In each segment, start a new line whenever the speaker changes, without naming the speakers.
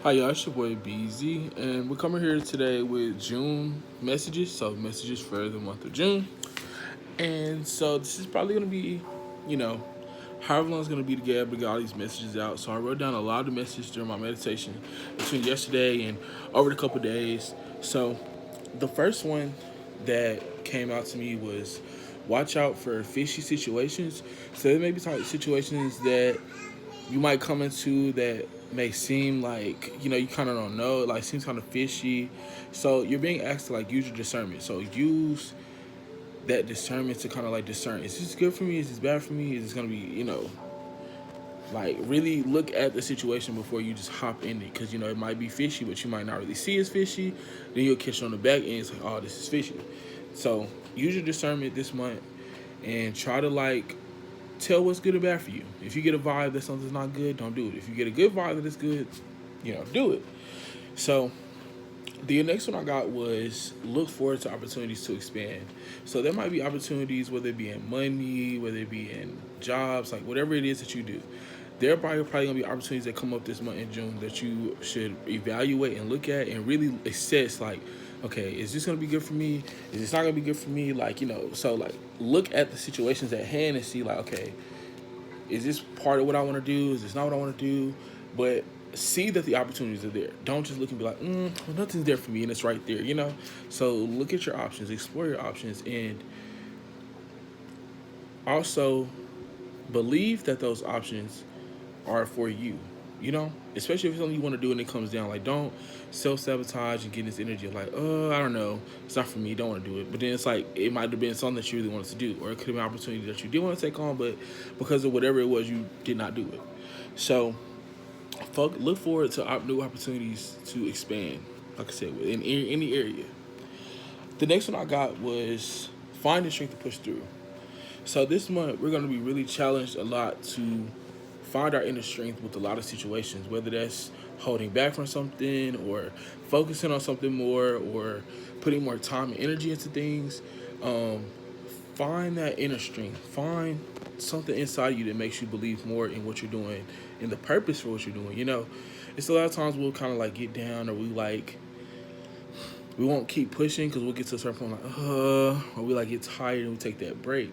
Hi y'all, it's your boy BZ, and we're coming here today with June messages, so messages for the month of June. And so this is probably gonna be, you know, however long it's gonna be to get able to get all these messages out. So I wrote down a lot of messages during my meditation between yesterday and over the couple days. So the first one that came out to me was watch out for fishy situations. So there may be situations that you might come into that may seem like you kind of don't know, like seems kind of fishy. So you're being asked to like use your discernment. So use that discernment to kind of like discern, is this good for me, is this bad for me, is this gonna be like really look at the situation before you just hop in it, because it might be fishy but you might not really see it's fishy. Then you'll catch it on the back end, it's like, oh, this is fishy. So use your discernment this month and try to like tell what's good or bad for you. If you get a vibe that something's not good, don't do it. If you get a good vibe that it's good, do it. So the next one I got was look forward to opportunities to expand. So there might be opportunities, whether it be in money, whether it be in jobs, like whatever it is that you do. There are probably gonna be opportunities that come up this month in June that you should evaluate and look at and really assess. Like, okay, is this gonna be good for me? Is this not gonna be good for me? Like, so like look at the situations at hand and see like, okay, is this part of what I want to do? Is this not what I want to do? But see that the opportunities are there. Don't just look and be like, well, nothing's there for me, and it's right there. So look at your options, explore your options, and also believe that those options are for you. Especially if it's something you want to do and it comes down. Like, don't self-sabotage and get this energy of like, oh, I don't know, it's not for me, don't want to do it. But then it's like, it might have been something that you really wanted to do, or it could have been an opportunity that you did want to take on, but because of whatever it was, you did not do it. So look forward to new opportunities to expand, like I said, in any area. The next one I got was find the strength to push through. So this month we're going to be really challenged a lot to find our inner strength with a lot of situations, whether that's holding back from something or focusing on something more or putting more time and energy into things. Um, find that inner strength. Find something inside you that makes you believe more in what you're doing and the purpose for what you're doing. It's a lot of times we'll kind of like get down, or we won't keep pushing because we'll get to a certain point like, or we like get tired and we take that break.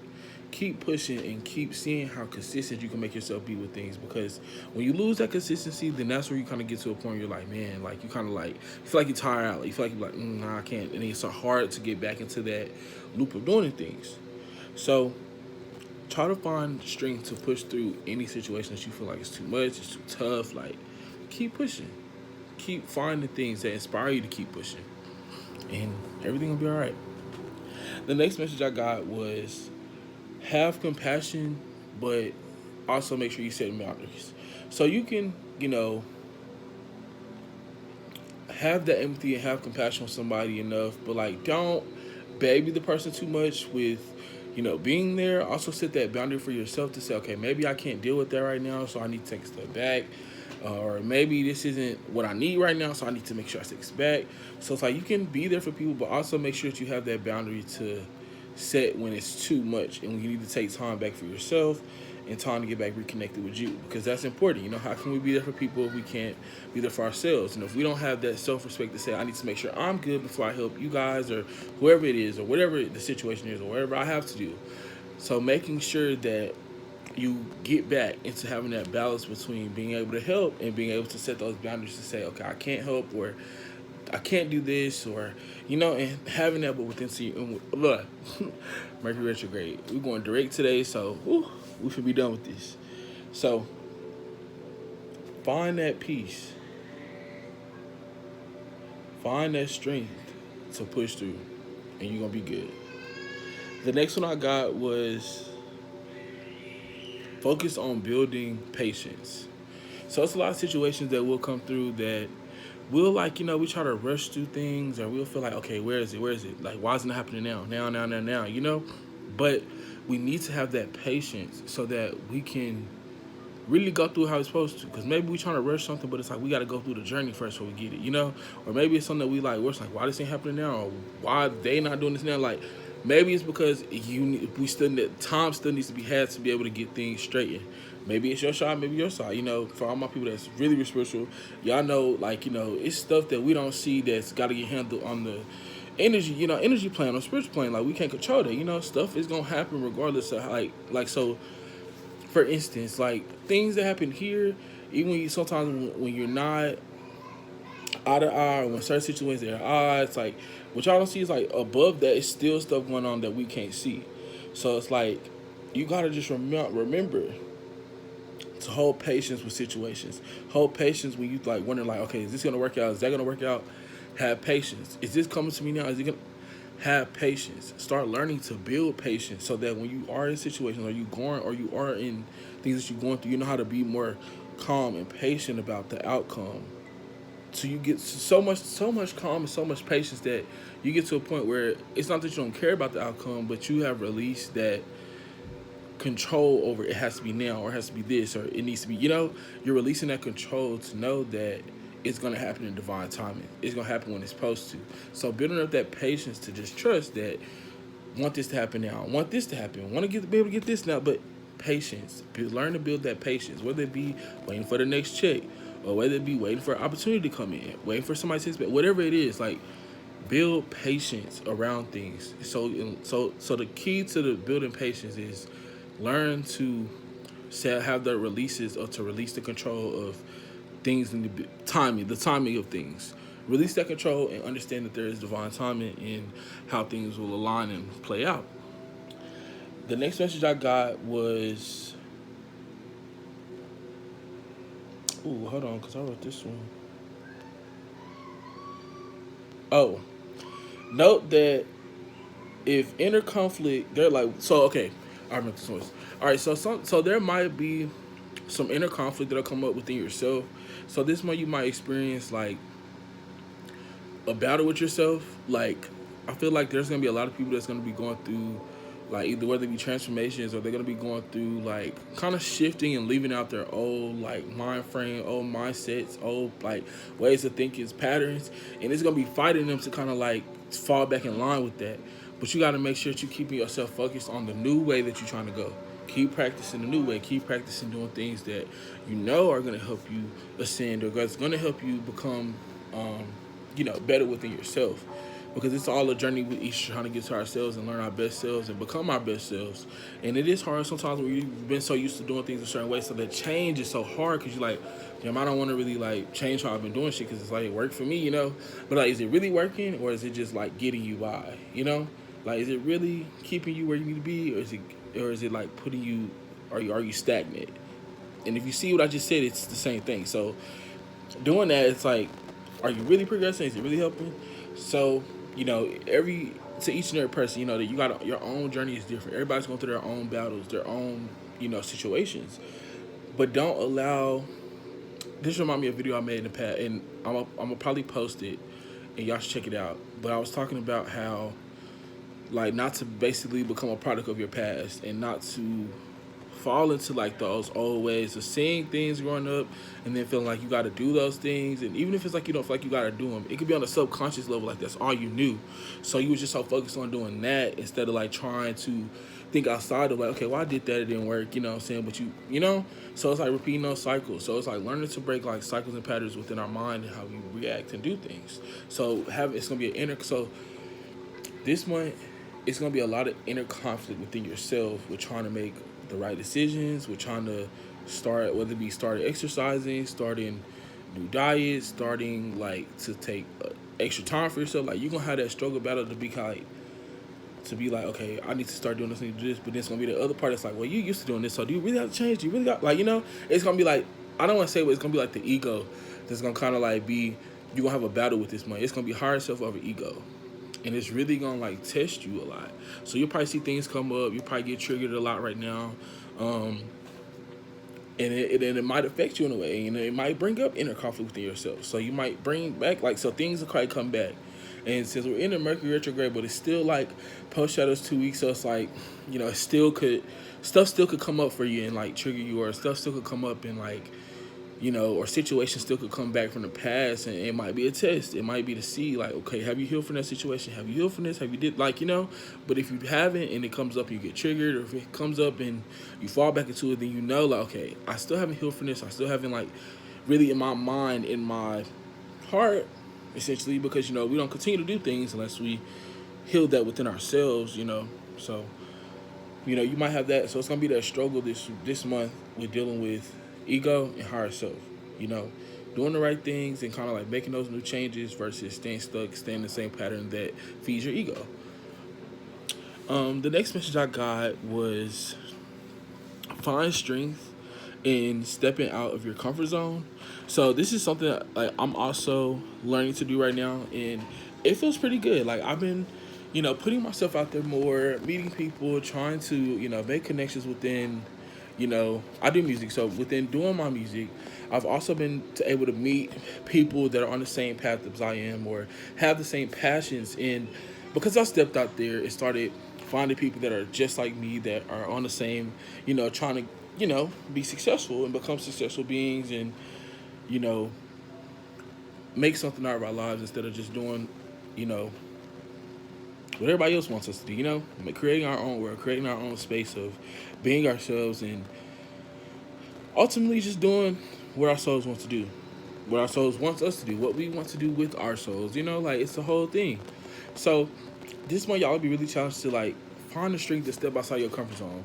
Keep pushing and keep seeing how consistent you can make yourself be with things, because when you lose that consistency, then that's where you kind of get to a point where you're like, man, like you kind of like feel like you're tired out. You feel like you're like, nah, I can't. And it's so hard to get back into that loop of doing things. So try to find strength to push through any situation that you feel like it's too much, it's too tough. Like, keep pushing. Keep finding things that inspire you to keep pushing, and everything will be all right. The next message I got was have compassion, but also make sure you set boundaries. So you can, have that empathy and have compassion with somebody enough, but like don't baby the person too much with, being there. Also set that boundary for yourself to say, okay, maybe I can't deal with that right now, so I need to take a step back. Or maybe this isn't what I need right now, so I need to make sure I take a step back. So it's like you can be there for people, but also make sure that you have that boundary to set when it's too much and when you need to take time back for yourself and time to get back reconnected with you, because that's important. How can we be there for people if we can't be there for ourselves? And if we don't have that self-respect to say, I need to make sure I'm good before I help you guys or whoever it is or whatever the situation is or whatever I have to do. So making sure that you get back into having that balance between being able to help and being able to set those boundaries to say, okay, I can't help, or I can't do this, or and having that, but within look, Mercury retrograde. We're going direct today, so we should be done with this. So find that peace, find that strength to push through, and you're gonna be good. The next one I got was focus on building patience. So it's a lot of situations that will come through that we'll like, we try to rush through things, or we'll feel like, okay, where is it? Where is it? Like, why isn't it happening now? Now. But we need to have that patience so that we can really go through how it's supposed to. Because maybe we trying to rush something, but it's like we got to go through the journey first before we get it, Or maybe it's something that we like, we're just like, why this ain't happening now? Or why they not doing this now? Like, maybe it's because time still needs to be had to be able to get things straightened. Maybe it's your side, maybe your side. You know, for all my people that's really spiritual, y'all know, like, you know, it's stuff that we don't see that's got to get handled on the energy, you know, energy plane or spiritual plane. Like, we can't control that. You know, stuff is gonna happen regardless of like so. For instance, like things that happen here, even when you sometimes when you're not eye to eye, or when certain situations are odds, like what y'all don't see is like above that is still stuff going on that we can't see. So it's like you gotta just remember to hold patience with situations. Hold patience when you like wondering like, okay, is this gonna work out? Is that gonna work out? Have patience. Is this coming to me now? Is it gonna have patience? Start learning to build patience so that when you are in situations or you are in things that you're going through, you know how to be more calm and patient about the outcome. So you get so much calm and so much patience that you get to a point where it's not that you don't care about the outcome, but you have released that control over it has to be now or it has to be this or it needs to be, you know, you're releasing that control to know that it's going to happen in divine timing. It's going to happen when it's supposed to. So building up that patience to just trust that want this to happen now, want this to happen, want to be able to get this now, but patience. Learn to build that patience, whether it be waiting for the next check or whether it be waiting for an opportunity to come in, waiting for somebody to expect, whatever it is, like build patience around things. So the key to the building patience is learn to have the releases or to release the control of things in the timing of things. Release that control and understand that there is divine timing in how things will align and play out. The next message I got was, ooh, hold on, because I wrote this one. Oh, note that if inner conflict, they're like, so okay, I remember this one. All right, so there might be some inner conflict that'll come up within yourself. So this one you might experience like a battle with yourself. Like I feel like there's gonna be a lot of people that's gonna be going through like either whether it be transformations or they're gonna be going through like kind of shifting and leaving out their old like mind frame, old mindsets, old like ways of thinking, patterns, and it's gonna be fighting them to kind of like fall back in line with that. But you got to make sure that you're keeping yourself focused on the new way that you're trying to go. Keep practicing the new way. Keep practicing doing things that you know are going to help you ascend or that's going to help you become, you know, better within yourself. Because it's all a journey with each trying to get to ourselves and learn our best selves and become our best selves. And it is hard sometimes when you've been so used to doing things a certain way. So that change is so hard because you're like, damn, I don't want to really like change how I've been doing shit because it's like it worked for me, you know. But like, is it really working or is it just like getting you by, you know? Like, is it really keeping you where you need to be, or is it like putting you? Are you stagnant? And if you see what I just said, it's the same thing. So doing that, it's like, are you really progressing? Is it really helping? So you know, to each and every person, you know that you got your own journey is different. Everybody's going through their own battles, their own situations. But don't allow. This remind me of a video I made in the past, and I'm gonna probably post it, and y'all should check it out. But I was talking about how like not to basically become a product of your past and not to fall into like those old ways of seeing things growing up and then feeling like you got to do those things. And even if it's like you don't feel like you got to do them, it could be on a subconscious level, like that's all you knew. So you was just so focused on doing that instead of like trying to think outside of like, okay, well I did that, it didn't work, you know what I'm saying? But you know, so it's like repeating those cycles. So it's like learning to break like cycles and patterns within our mind and how we react and do things. So it's gonna be an inner. So this month, it's gonna be a lot of inner conflict within yourself with trying to make the right decisions, with trying to start, whether it be starting exercising, starting new diets, starting like to take extra time for yourself. Like you're gonna have that struggle battle to be kind to be like, okay, I need to start doing this, I need to do this, but then it's gonna be the other part that's like, well, you used to doing this, so do you really have to change? Do you really got like, you know, it's gonna be like, I don't want to say, but it's gonna be like the ego that's gonna kind of like be, you're gonna have a battle with this money. It's gonna be higher self over ego. And it's really gonna like test you a lot. So you'll probably see things come up. You probably get triggered a lot right now, and it might affect you in a way. You know, it might bring up inner conflict within yourself. So you might bring back like so things will probably come back. And since we're in the Mercury retrograde, but it's still like post shadows 2 weeks, so it's like, you know, stuff still could come up for you and like trigger you, or stuff still could come up and like or situations still could come back from the past, and it might be a test. It might be to see, like, okay, have you healed from that situation? Have you healed from this? Have you did, But if you haven't, and it comes up and you get triggered, or if it comes up and you fall back into it, then like, okay, I still haven't healed from this. I still haven't, like, really in my mind, in my heart, essentially, because, we don't continue to do things unless we heal that within ourselves. So, you might have that. So it's gonna be that struggle this month with dealing with ego and higher self. Doing the right things and kind of like making those new changes versus staying stuck, staying in the same pattern that feeds your ego. The next message I got was find strength in stepping out of your comfort zone. So this is something that, like, I'm also learning to do right now, and it feels pretty good. Like, I've been putting myself out there more, meeting people, trying to, make connections within, I do music. So within doing my music, I've also been able to meet people that are on the same path as I am, or have the same passions. And because I stepped out there, it started finding people that are just like me, that are on the same, trying to, be successful and become successful beings, and, make something out of our lives instead of just doing, what everybody else wants us to do, creating our own world, creating our own space of being ourselves, and ultimately just doing what our souls want to do, what our souls wants us to do, what we want to do with our souls, like, it's the whole thing. So this month, y'all be really challenged to, like, find the strength to step outside your comfort zone.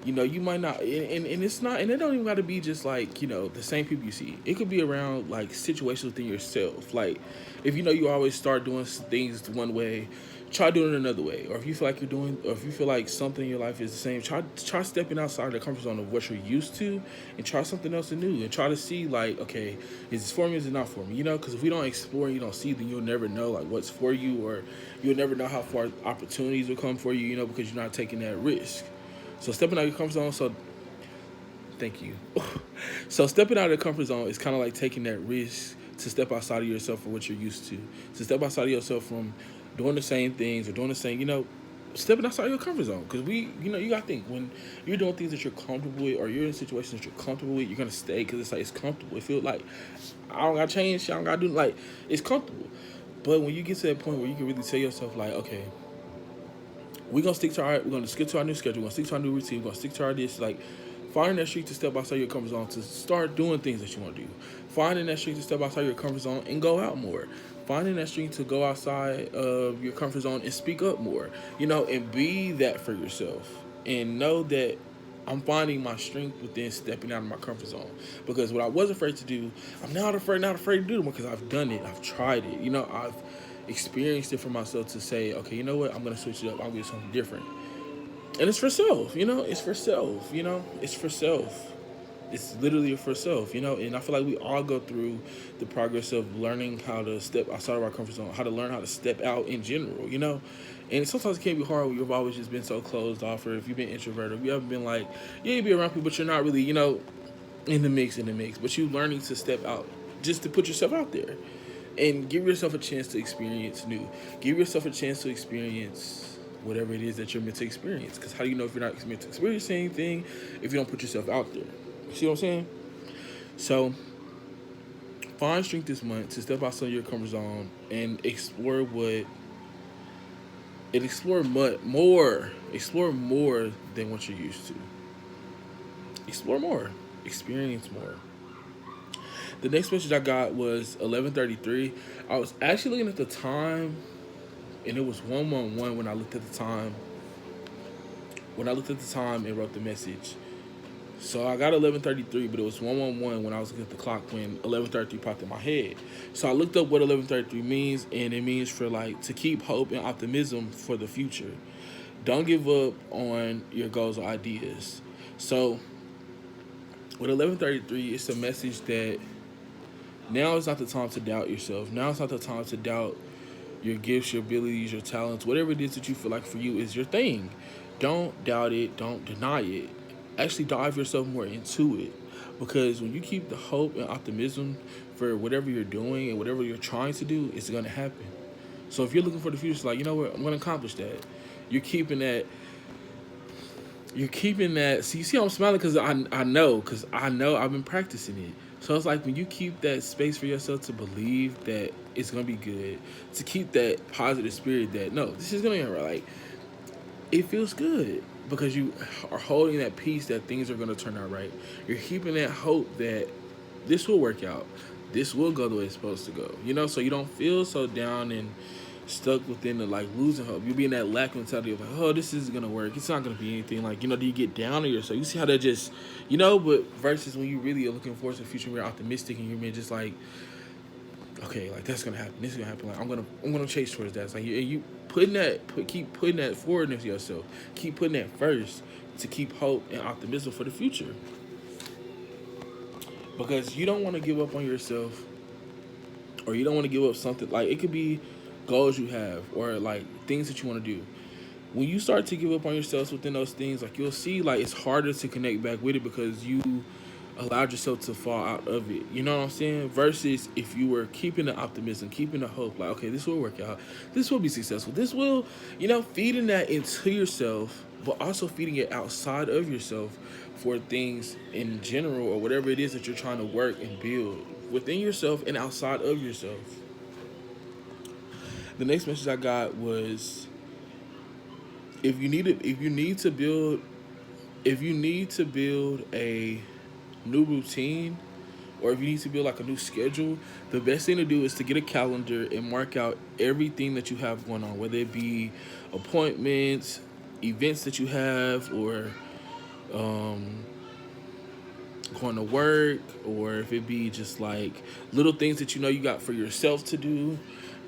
You might not, and it's not, and it don't even got to be just like, the same people you see. It could be around, like, situations within yourself. Like, if you always start doing things one way, try doing it another way. Or if you feel like or if you feel like something in your life is the same, try stepping outside the comfort zone of what you're used to, and try something else new, and try to see, like, okay, is this for me, is it not for me? Because if we don't explore and you don't see, then you'll never know, like, what's for you, or you'll never know how far opportunities will come for you, because you're not taking that risk. So stepping out of your comfort zone, thank you. So stepping out of the comfort zone is kind of like taking that risk to step outside of yourself from what you're used to step outside of yourself from doing the same things, or doing the same, stepping outside of your comfort zone. Because you got to think, when you're doing things that you're comfortable with, or you're in situations that you're comfortable with, you're going to stay, because it's like, it's comfortable. It feels like, I don't got to change, I don't got to do, like, it's comfortable. But when you get to that point where you can really tell yourself, like, okay, we're going to stick to our new schedule, we're going to stick to our new routine, we're going to stick to our this, like, finding that street to step outside your comfort zone, to start doing things that you want to do. Finding that street to step outside your comfort zone and go out more. Finding that street to go outside of your comfort zone and speak up more, and be that for yourself. And know that I'm finding my strength within stepping out of my comfort zone. Because what I was afraid to do, I'm not afraid to do it, because I've done it, I've tried it, I've experienced it for myself, to say, okay, you know what, I'm going to switch it up, I'll do something different. And it's for self, it's for self, it's for self. It's literally for self, and I feel like we all go through the progress of learning how to step outside of our comfort zone, how to learn how to step out in general, and sometimes it can be hard when you've always just been so closed off, or if you've been introverted, if you haven't been like, yeah, you be around people, but you're not really, in the mix, but you learning to step out, just to put yourself out there, and give yourself a chance to experience new, give yourself a chance to experience whatever it is that you're meant to experience, because how do you know if you're not meant to experience anything if you don't put yourself out there? See what I'm saying? So, find strength this month to step outside your comfort zone and explore more than what you're used to. Explore more, experience more. The next message I got was 11:33. I was actually looking at the time, and it was 1:11 when I looked at the time. And wrote the message. So I got 11:33, but it was 1:11 when I was looking at the clock when 11:33 popped in my head. So I looked up what 11:33 means, and it means for, like, to keep hope and optimism for the future. Don't give up on your goals or ideas. So with 11:33, it's a message that now is not the time to doubt yourself. Now is not the time to doubt your gifts, your abilities, your talents, whatever it is that you feel like for you is your thing. Don't doubt it. Don't deny it. Actually dive yourself more into it, because when you keep the hope and optimism for whatever you're doing and whatever you're trying to do, it's going to happen. So if you're looking for the future, it's like, you know what, I'm going to accomplish that. You're keeping that. See, you see how I'm smiling, because I know I've been practicing it. So it's like when you keep that space for yourself to believe that it's gonna be good, to keep that positive spirit that no, this is gonna be alright. Like it feels good because you are holding that peace that things are gonna turn out right. You're keeping that hope that this will work out. This will go the way it's supposed to go. So you don't feel so down and stuck within the like losing hope. You'll be in that lack mentality of like, oh, this isn't gonna work. It's not gonna be anything. Like, do you get down on yourself? You see how that just, but versus when you really are looking forward to the future, you're optimistic and you're being just like, okay, like that's gonna happen. This is gonna happen. Like I'm gonna chase towards that. It's like you keep putting that forward into yourself. Keep putting that first to keep hope and optimism for the future. Because you don't want to give up on yourself, or you don't want to give up something. Like it could be goals you have, or like things that you want to do. When you start to give up on yourself within those things, like you'll see, like it's harder to connect back with it because you allowed yourself to fall out of it. You know what I'm saying? Versus if you were keeping the optimism, keeping the hope, like, okay, this will work out. This will be successful. This will, feeding that into yourself, but also feeding it outside of yourself for things in general or whatever it is that you're trying to work and build within yourself and outside of yourself. The next message I got was if you need to build a new routine, or if you need to build like a new schedule, the best thing to do is to get a calendar and mark out everything that you have going on, whether it be appointments, events that you have, or going to work, or if it be just like little things that you got for yourself to do,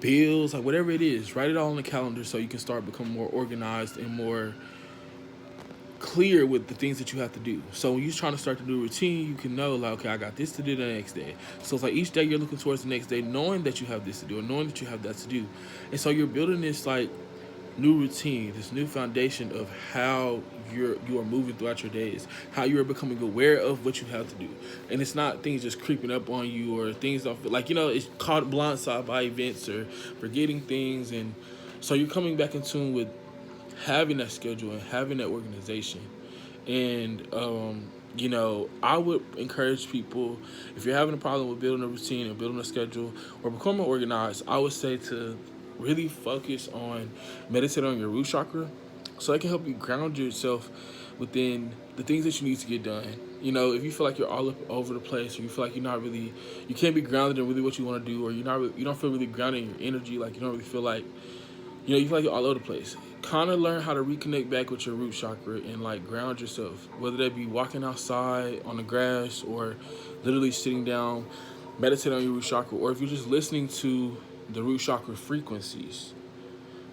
bills, like whatever it is, write it all on the calendar so you can start becoming more organized and more clear with the things that you have to do. So when you're trying to start the new routine, you can know like, okay, I got this to do the next day. So it's like each day you're looking towards the next day, knowing that you have this to do and knowing that you have that to do. And so you're building this like new routine, this new foundation of how you are moving throughout your days, how you are becoming aware of what you have to do. And it's not things just creeping up on you, or things don't feel like, it's caught blindside by events or forgetting things. And so you're coming back in tune with having that schedule and having that organization. And I would encourage people, if you're having a problem with building a routine or building a schedule or becoming organized, I would say to really focus on meditating on your root chakra, so that can help you ground yourself within the things that you need to get done. If you feel like you're all up over the place, or you feel like you can't be grounded in really what you want to do, or you don't feel really grounded in your energy, like you don't really feel like, you feel like you're all over the place. Kind of learn how to reconnect back with your root chakra and like ground yourself, whether that be walking outside on the grass or literally sitting down, meditate on your root chakra, or if you're just listening to the root chakra frequencies.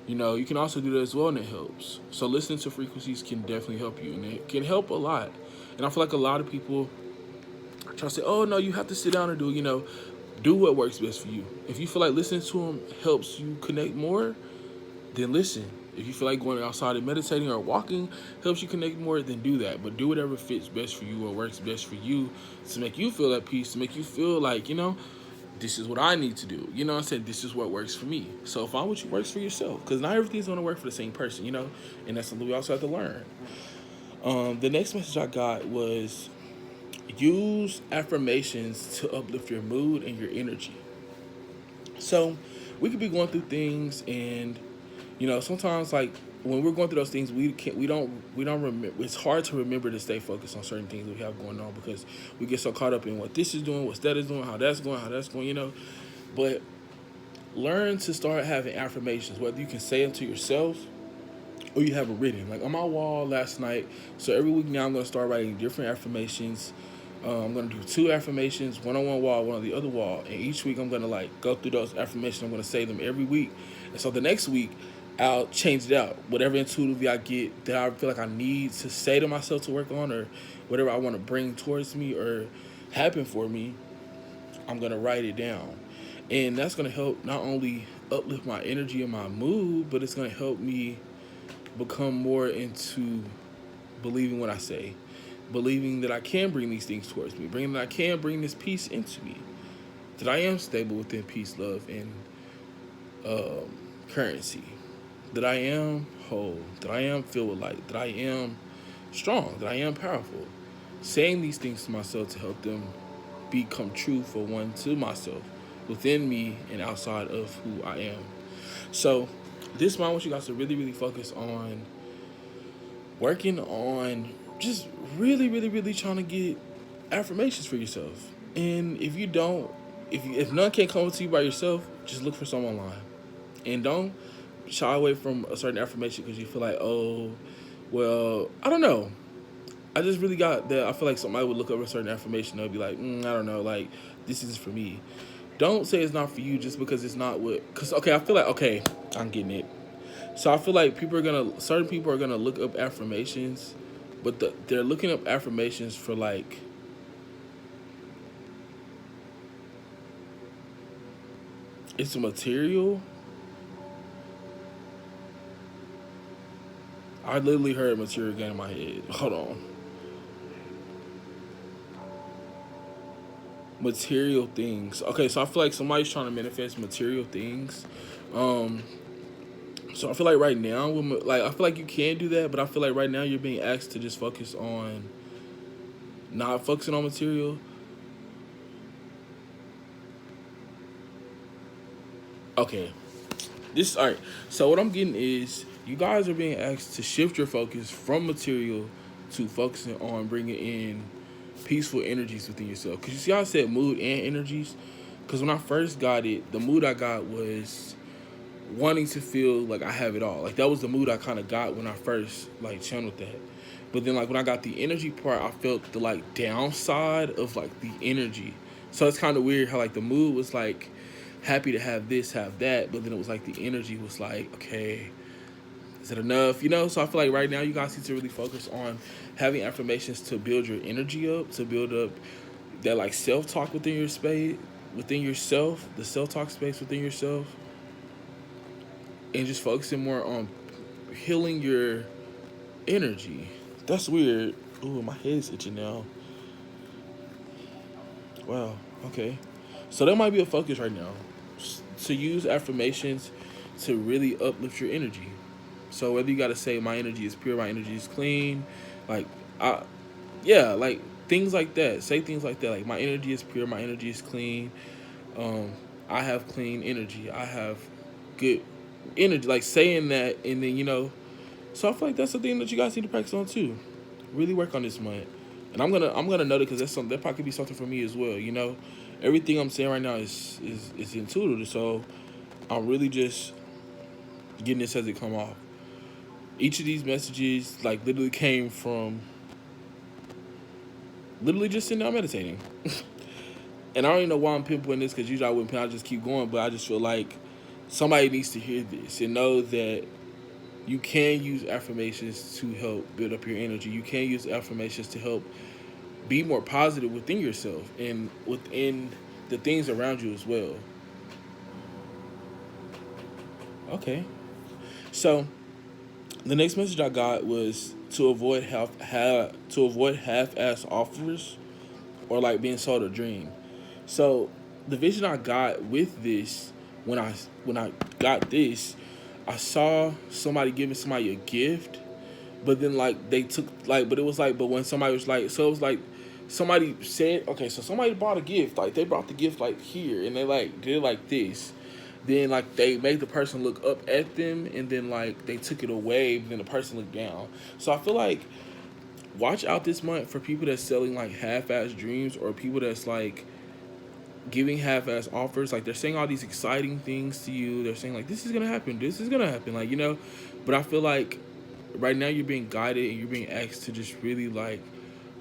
You can also do that as well, and it helps. So listening to frequencies can definitely help you, and it can help a lot. And I feel like a lot of people try to say, oh, no, you have to sit down and do what works best for you. If you feel like listening to them helps you connect more, then listen. If you feel like going outside and meditating or walking helps you connect more, then do that. But do whatever fits best for you or works best for you to make you feel at peace, to make you feel like, this is what I need to do. I said, this is what works for me. So find what works for yourself, because not everything's going to work for the same person, and that's something we also have to learn. The next message I got was use affirmations to uplift your mood and your energy. So we could be going through things, and sometimes like when we're going through those things, we don't remember. It's hard to remember to stay focused on certain things that we have going on, because we get so caught up in what this is doing, what that is doing, how that's going. But learn to start having affirmations, whether you can say them to yourself or you have it written. Like on my wall last night. So every week now I'm going to start writing different affirmations. I'm going to do 2 affirmations, one on one wall, one on the other wall. And each week I'm going to like go through those affirmations. I'm going to say them every week. And so the next week I'll change it out. Whatever intuitively I get that I feel like I need to say to myself to work on, or whatever I want to bring towards me or happen for me, I'm going to write it down. And that's going to help not only uplift my energy and my mood, but it's going to help me become more into believing what I say, believing that I can bring these things towards me, bringing that I can bring this peace into me, that I am stable within peace, love, and currency, that I am whole, that I am filled with light, that I am strong, that I am powerful. Saying these things to myself to help them become true for one to myself, within me and outside of who I am. So this month, I want you guys to really, really focus on working on just really, really, really trying to get affirmations for yourself. And if you don't, if none can come to you by yourself, just look for some online. And don't shy away from a certain affirmation because you feel like, oh, well, I don't know. I just really got that. I feel like somebody would look up a certain affirmation. They'll be like, I don't know, like this is for me. Don't say it's not for you just because it's not what. Because okay, I feel like okay, I'm getting it. So I feel like certain people are gonna look up affirmations, but they're looking up affirmations for like it's a material. I literally heard material again in my head. Hold on. Material things. Okay, so I feel like somebody's trying to manifest material things. Um, so I feel like right now, like I feel like you can do that, but I feel like right now you're being asked to just focus on not focusing on material. Okay, this all right. So what I'm getting is you guys are being asked to shift your focus from material to focusing on bringing in peaceful energies within yourself. Because you see how I said mood and energies? Because when I first got it, the mood I got was wanting to feel like I have it all. Like that was the mood I kind of got when I first like channeled that. But then like when I got the energy part, I felt the like downside of like the energy. So it's kind of weird how like the mood was like happy to have this, have that, but then it was like the energy was like, okay, is it enough? You know, so I feel like right now you guys need to really focus on having affirmations to build your energy up, to build up that like self talk within your space, within yourself, the self talk space within yourself, and just focusing more on healing your energy. That's weird. Ooh, my head's itching now. Wow. Okay. So that might be a focus right now. To use affirmations to really uplift your energy. So whether you gotta say my energy is pure, my energy is clean, like I yeah, like things like that. Say things like that. Like my energy is pure, my energy is clean. Um, I have clean energy. I have good energy. Like saying that and then, so I feel like that's the thing that you guys need to practice on too. Really work on this month. And I'm gonna note it because that's something that probably could be something for me as well. Everything I'm saying right now is intuitive. So I'm really just getting this as it come off. Each of these messages like literally came from literally just sitting down meditating. And I don't even know why I'm pinpointing this because usually I wouldn't. I just keep going, but I just feel like somebody needs to hear this and know that you can use affirmations to help build up your energy. You can use affirmations to help be more positive within yourself and within the things around you as well. Okay. So the next message I got was to avoid half-ass offers or like being sold a dream. So the vision I got with this when I got this, I saw somebody giving somebody a gift, but then like they took like but it was like but when somebody was like so it was like somebody said okay so somebody bought a gift like they brought the gift like here and they like did like this, then like they made the person look up at them and then like they took it away but then the person looked down. So I feel like watch out this month for people that's selling like half-ass dreams or people that's like giving half-ass offers. Like they're saying all these exciting things to you. They're saying like this is gonna happen, like but I feel like right now you're being guided and you're being asked to just really like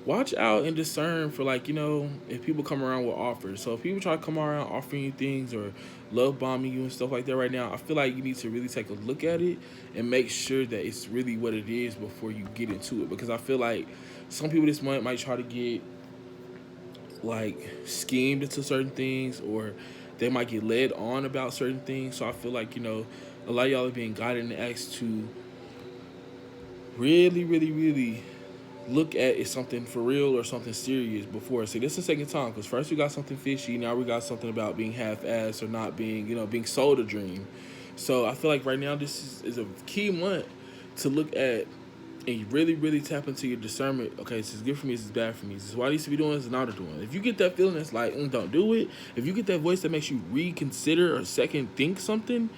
watch out and discern for like if people come around with offers. So if people try to come around offering you things or love bombing you and stuff like that right now, I feel like you need to really take a look at it and make sure that it's really what it is before you get into it, because I feel like some people this month might try to get like schemed into certain things or they might get led on about certain things. So I feel like a lot of y'all are being guided and asked to really, really, really look at is something for real or something serious before. See, this is the second time because first we got something fishy, now we got something about being half-assed or not being, being sold a dream. So I feel like right now this is a key month to look at and you really, really tap into your discernment. Okay, this is good for me, this is bad for me. This is what I used to be doing, this is not doing. If you get that feeling that's like, don't do it. If you get that voice that makes you reconsider or second think something,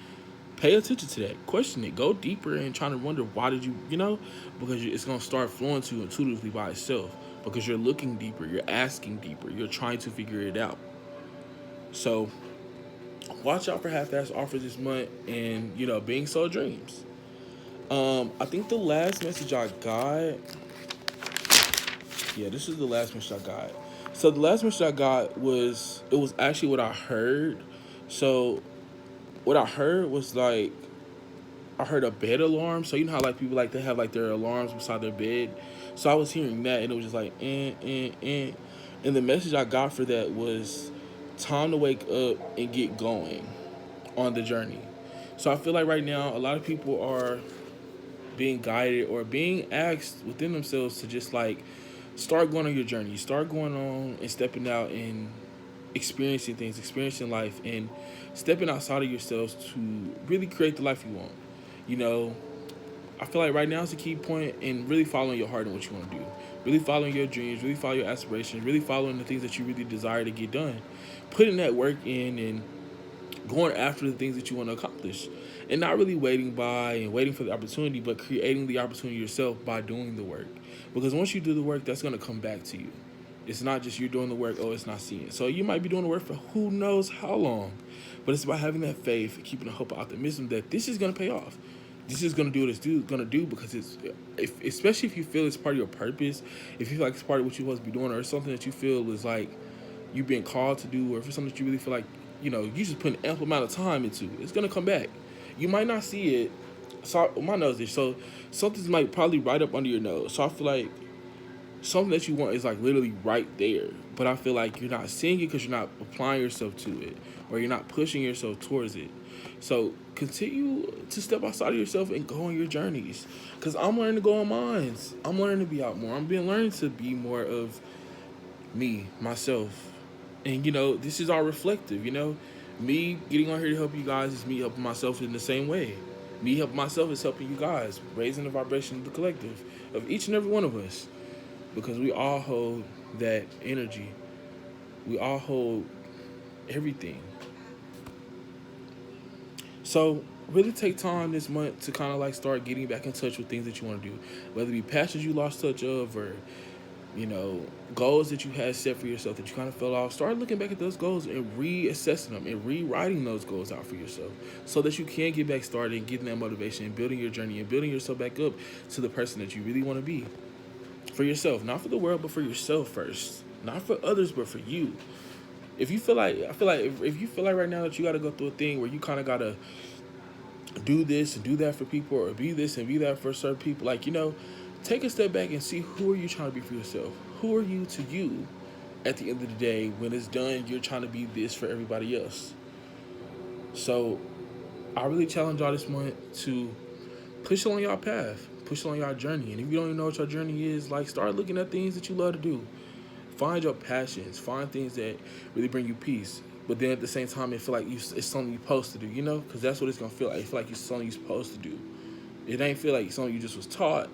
pay attention to that. Question it. Go deeper and trying to wonder why did you, because it's going to start flowing to you intuitively by itself. Because you're looking deeper, you're asking deeper, you're trying to figure it out. So, watch out for half-ass offers this month and, being sold dreams. I think the last message I got, yeah, this is the last message I got. So the last message I got it was actually what I heard. So what I heard was like, I heard a bed alarm. So you know how like people like to have like their alarms beside their bed. So I was hearing that and it was just like, eh. And the message I got for that was time to wake up and get going on the journey. So I feel like right now a lot of people are being guided or being asked within themselves to just like start going on your journey, start going on and stepping out and experiencing things, experiencing life, and stepping outside of yourselves to really create the life you want. You know, I feel like right now is the key point in really following your heart and what you want to do. Really following your dreams, really following your aspirations, really following the things that you really desire to get done. Putting that work in and going after the things that you want to accomplish. And not really waiting by and waiting for the opportunity, but creating the opportunity yourself by doing the work. Because once you do the work, that's going to come back to you. It's not just you doing the work, it's not seen. So you might be doing the work for who knows how long. But it's about having that faith and keeping the hope and optimism that this is going to pay off. This is going to do what it's going to do because especially if you feel it's part of your purpose, if you feel like it's part of what you're supposed to be doing, or something that you feel is like you're being called to do, or if it's something that you really feel like, you just put an ample amount of time into, it's going to come back. You might not see it. So my nose is so something might probably right up under your nose. So I feel like something that you want is like literally right there, but I feel like you're not seeing it because you're not applying yourself to it, or you're not pushing yourself towards it. So continue to step outside of yourself and go on your journeys, because I'm learning to go on mine. I'm learning to be out more. I'm learning to be more of me, myself, and this is all reflective. Me getting on here to help you guys is me helping myself in the same way. Me helping myself is helping you guys, raising the vibration of the collective of each and every one of us. Because we all hold that energy. We all hold everything. So really take time this month to kind of like start getting back in touch with things that you want to do. Whether it be passions you lost touch of, or goals that you had set for yourself that you kind of fell off. Start looking back at those goals and reassessing them and rewriting those goals out for yourself, so that you can get back started and getting that motivation and building your journey and building yourself back up to the person that you really want to be. For yourself, not for the world, but for yourself first. Not for others, but for you. If you feel like, if you feel like right now that you got to go through a thing where you kind of got to do this and do that for people, or be this and be that for certain people, take a step back and see, who are you trying to be for yourself? Who are you to you at the end of the day? When it's done, you're trying to be this for everybody else. So I really challenge y'all this month to push along y'all path, push along y'all journey. And if you don't even know what your journey is, start looking at things that you love to do. Find your passions, find things that really bring you peace. But then at the same time, it feel like it's something you're supposed to do, because that's what it's going to feel like. It feel like it's something you're supposed to do. It ain't feel like something you just was taught.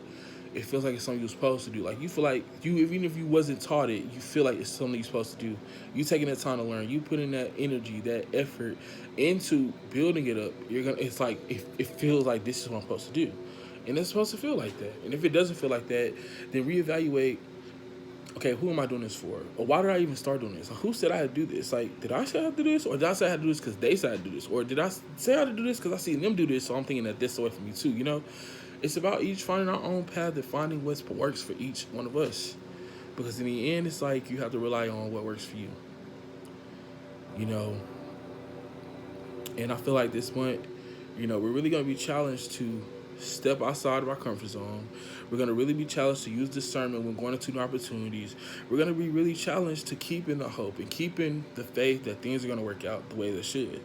It feels like it's something you're supposed to do. You feel like even if you wasn't taught it, you feel like it's something you're supposed to do. You taking that time to learn. You putting that energy, that effort into building it up. It's like it feels like this is what I'm supposed to do, and it's supposed to feel like that. And if it doesn't feel like that, then reevaluate. Okay, who am I doing this for? Or why did I even start doing this? Who said I had to do this? Did I say I had to do this? Or did I say I had to do this because they said I had to do this? Or did I say I had to do this because I seen them do this, so I'm thinking that this is the way for me too, It's about each finding our own path and finding what works for each one of us. Because in the end, it's like you have to rely on what works for you. And I feel like this month, we're really going to be challenged to step outside of our comfort zone. We're going to really be challenged to use discernment when going into new opportunities. We're going to be really challenged to keeping the hope and keeping the faith that things are going to work out the way they should.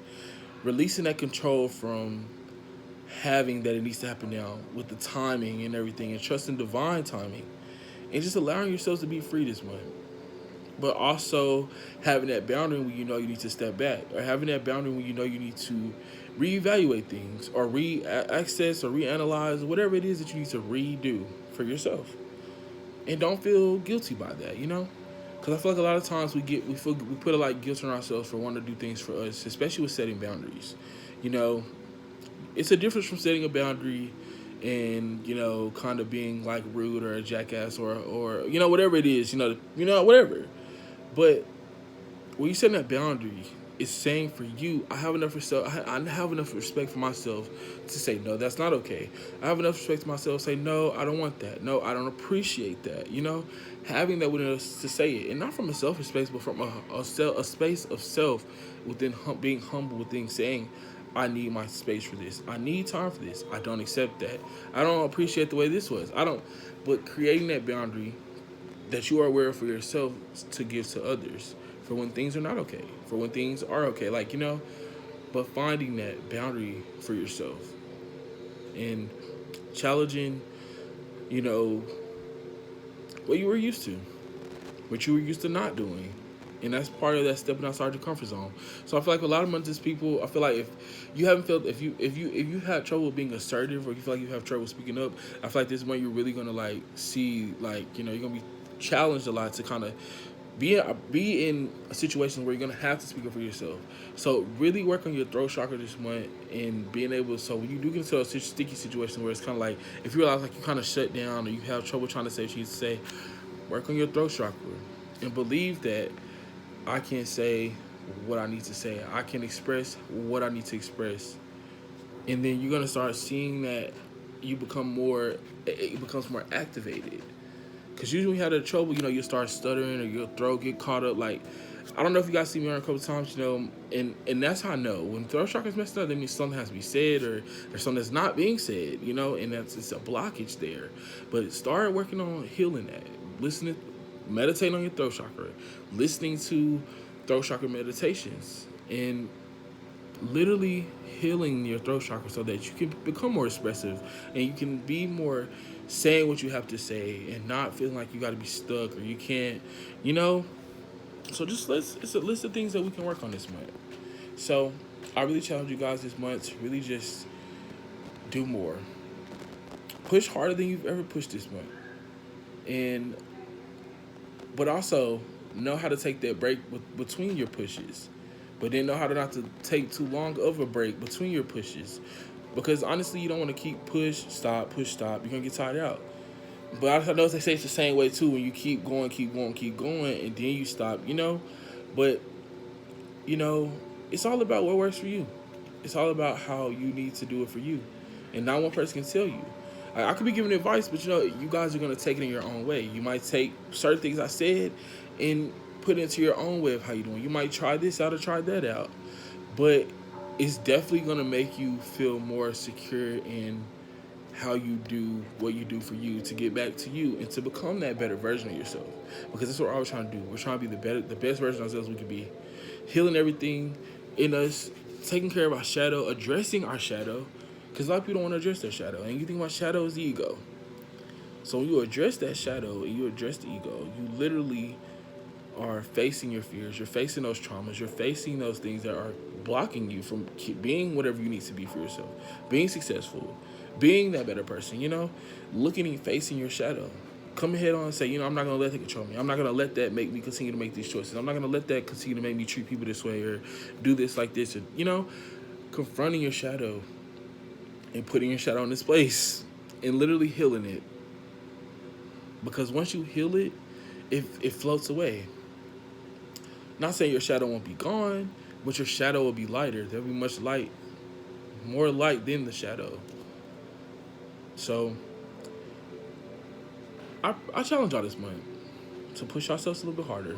Releasing that control from having that it needs to happen now, with the timing and everything, and trusting divine timing, and just allowing yourselves to be free this month. but also having that boundary when you know you need to step back, or having that boundary when you know you need to reevaluate things, or re-access, or reanalyze whatever it is that you need to redo for yourself, and don't feel guilty by that. Because I feel like a lot of times we put a lot of guilt on ourselves for wanting to do things for us, especially with setting boundaries. You know, it's a difference from setting a boundary and kind of being like rude or a jackass or whatever it is, whatever. But when you setting that boundary, it's saying for you, I have enough I have enough respect for myself to say no, that's not okay. I have enough respect for myself to say no, I don't want that. No, I don't appreciate that. Having that willingness to say it, and not from a selfish space, but from a space of self within being humble within saying, I need my space for this. I need time for this. I don't accept that. I don't appreciate the way this was. I don't. But creating that boundary that you are aware of for yourself to give to others for when things are not okay, for when things are okay, but finding that boundary for yourself and challenging, you know, what you were used to, what you were used to not doing. And that's part of that stepping outside your comfort zone. So I feel like a lot of months people, I feel like if you haven't felt, if you had trouble being assertive, or you feel like you have trouble speaking up, I feel like this month you're really gonna see you're gonna be challenged a lot to kind of be in a situation where you're gonna have to speak up for yourself. So really work on your throat chakra this month, and being able, so when you do get into a sticky situation where it's kind of like, if you realize like you kind of shut down or you have trouble trying to say what you need to say, work on your throat chakra and believe that I can say what I need to say. I can express what I need to express. And then you're going to start seeing that it becomes more activated. Because usually when you have that trouble, you'll start stuttering or your throat get caught up. Like, I don't know if you guys see me around a couple times, and that's how I know. When throat chakra's messed up, that means something has to be said, or there's something that's not being said, and it's a blockage there. But start working on healing that. Meditate on your throat chakra, listening to throat chakra meditations, and literally healing your throat chakra so that you can become more expressive and you can be more saying what you have to say and not feeling like you got to be stuck or you can't, So it's a list of things that we can work on this month. So I really challenge you guys this month to really just do more. Push harder than you've ever pushed this month. But also know how to take that break between your pushes. But then know how to not to take too long of a break between your pushes. Because honestly, you don't want to keep push, stop. You're going to get tired out. But I know they say it's the same way too when you keep going, and then you stop, But, it's all about what works for you. It's all about how you need to do it for you. And not one person can tell you. I could be giving advice, but you guys are going to take it in your own way. You might take certain things I said and put it into your own way of how you're doing. You might try this out or try that out. But it's definitely going to make you feel more secure in how you do what you do for you, to get back to you and to become that better version of yourself. Because that's what we're always trying to do. We're trying to be the best version of ourselves we can be. Healing everything in us, taking care of our shadow, addressing our shadow. Because a lot of people don't want to address their shadow. And you think about shadow is the ego. So when you address that shadow and you address the ego, you literally are facing your fears. You're facing those traumas. You're facing those things that are blocking you from being whatever you need to be for yourself. Being successful. Being that better person, Looking and facing your shadow. Come ahead on and say, I'm not going to let that control me. I'm not going to let that make me continue to make these choices. I'm not going to let that continue to make me treat people this way or do this like this. Or, confronting your shadow and putting your shadow in its place and literally healing it. Because once you heal it, it floats away. Not saying your shadow won't be gone, but your shadow will be lighter. There'll be more light than the shadow. So, I challenge y'all this month to push ourselves a little bit harder,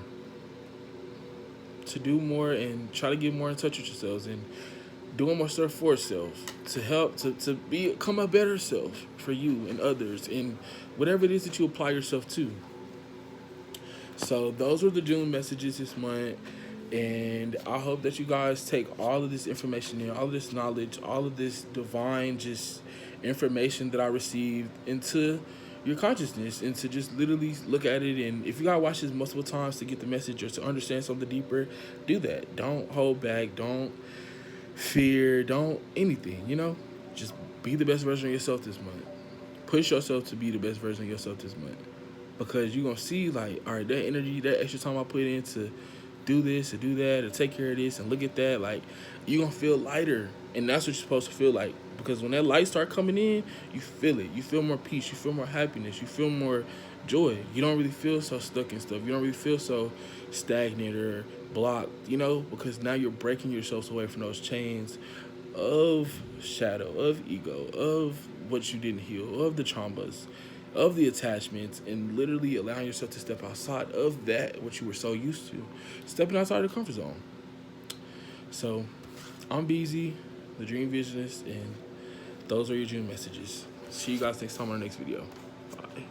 to do more and try to get more in touch with yourselves and doing more stuff for yourself to help to become a better self for you and others and whatever it is that you apply yourself to. So those were the June messages this month, and I hope that you guys take all of this information in, all of this knowledge, all of this divine just information that I received into your consciousness and to just literally look at it. And if you gotta watch this multiple times to get the message or to understand something deeper, do that. Don't hold back. Don't fear. Don't anything. Just be the best version of yourself this month. Push yourself to be the best version of yourself this month, because you're gonna see, like, all right, that energy, that extra time I put in to do this, to do that, to take care of this, and look at that, like, you're gonna feel lighter. And that's what you're supposed to feel like, because when that light start coming in, you feel it. You feel more peace, you feel more happiness, you feel more joy. You don't really feel so stuck in stuff. You don't really feel so stagnant or blocked, because now you're breaking yourself away from those chains of shadow, of ego, of what you didn't heal, of the traumas, of the attachments, and literally allowing yourself to step outside of that, what you were so used to, stepping outside of the comfort zone. So, I'm BZ, the Dream Visionist, and those are your dream messages. See you guys next time on the next video. Bye.